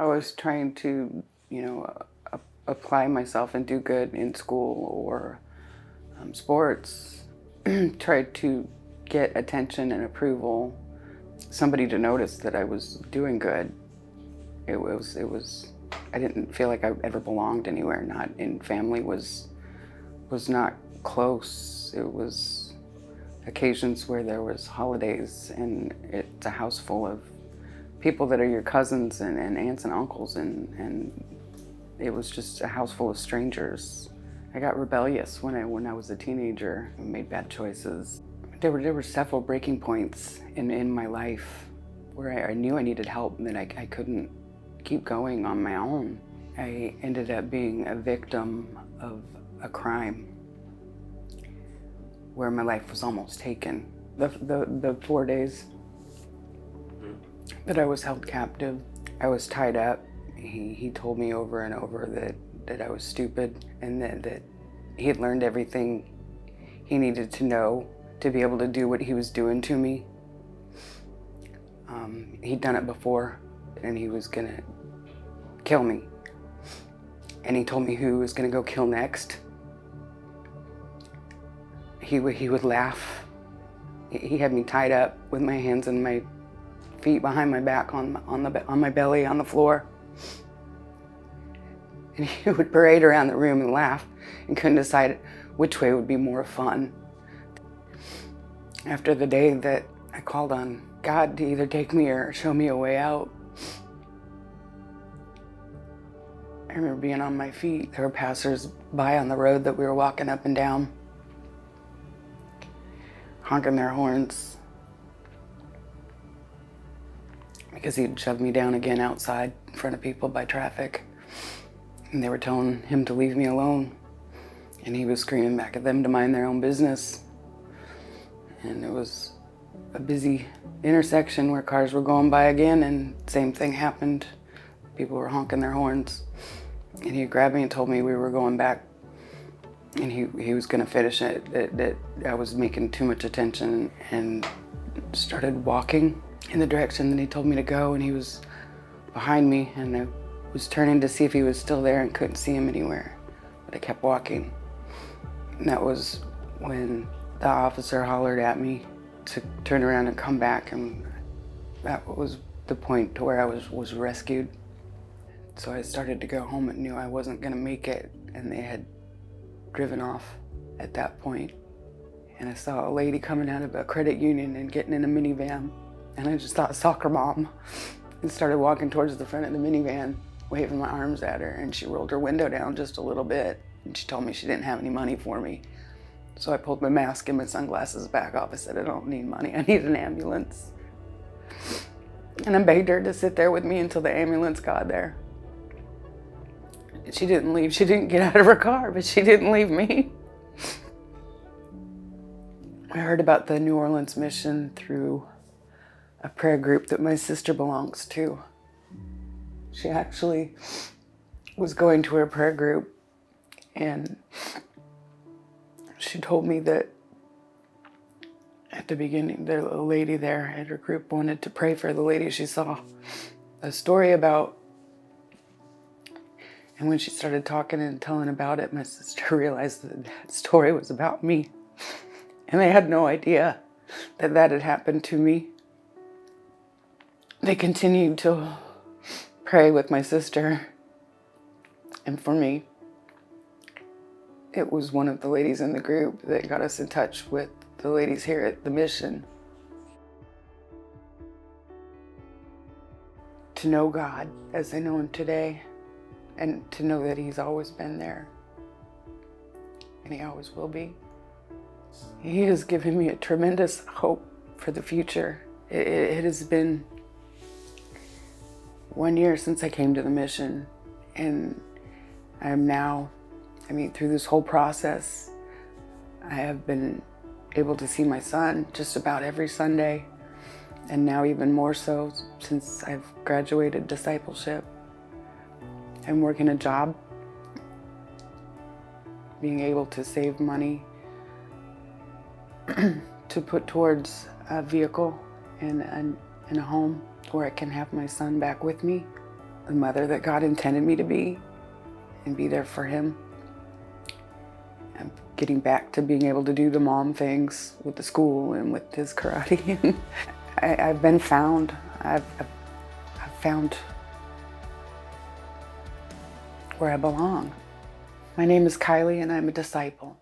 I was trying to, apply myself and do good in school or sports. Tried to get attention and approval, somebody to notice that I was doing good. It was. I didn't feel like I ever belonged anywhere. Not in family was not close. It was occasions where there was holidays and it's a house full of people that are your cousins and aunts and uncles, and it was just a house full of strangers. I got rebellious when I was a teenager and made bad choices. There were several breaking points in my life where I knew I needed help and that I couldn't keep going on my own. I ended up being a victim of a crime where my life was almost taken. The 4 days that I was held captive, I was tied up. He told me over and over that I was stupid and that he had learned everything he needed to know to be able to do what he was doing to me. He'd done it before and he was gonna kill me. And he told me who he was gonna go kill next. He would laugh. He had me tied up with my hands and my feet behind my back on my belly on the floor. And he would parade around the room and laugh and couldn't decide which way would be more fun. After the day that I called on God to either take me or show me a way out, I remember being on my feet. There were passers-by on the road that we were walking up and down, honking their horns because he'd shoved me down again outside in front of people by traffic. And they were telling him to leave me alone. And he was screaming back at them to mind their own business. And it was a busy intersection where cars were going by again, and same thing happened. People were honking their horns. And he grabbed me and told me we were going back. And he was gonna finish it, that I was making too much attention, and started walking in the direction that he told me to go, and he was behind me, and I was turning to see if he was still there and couldn't see him anywhere, but I kept walking. And that was when the officer hollered at me to turn around and come back, and that was the point to where I was rescued. So I started to go home and knew I wasn't gonna make it, and they had driven off at that point. And I saw a lady coming out of a credit union and getting in a minivan, and I just thought soccer mom, and started walking towards the front of the minivan, waving my arms at her, and she rolled her window down just a little bit, and she told me she didn't have any money for me. So I pulled my mask and my sunglasses back off. I said, I don't need money, I need an ambulance. And I begged her to sit there with me until the ambulance got there. And she didn't leave. She didn't get out of her car, but she didn't leave me. I heard about the New Orleans mission through a prayer group that my sister belongs to. She actually was going to her prayer group, and she told me that at the beginning, the lady there at her group wanted to pray for the lady she saw a story about. And when she started talking and telling about it, my sister realized that that story was about me. And they had no idea that that had happened to me. They continued to pray with my sister and for me. It was one of the ladies in the group that got us in touch with the ladies here at the mission. To know God as I know him today, and to know that he's always been there, and he always will be. He has given me a tremendous hope for the future. It has been 1 year since I came to the mission, and I am now, through this whole process, I have been able to see my son just about every Sunday, and now even more so since I've graduated discipleship. I'm working a job, being able to save money to put towards a vehicle and a home where I can have my son back with me. the mother that God intended me to be and be there for him. I'm getting back to being able to do the mom things with the school and with his karate. I've been found. I've found where I belong. My name is Kiley and I'm a disciple.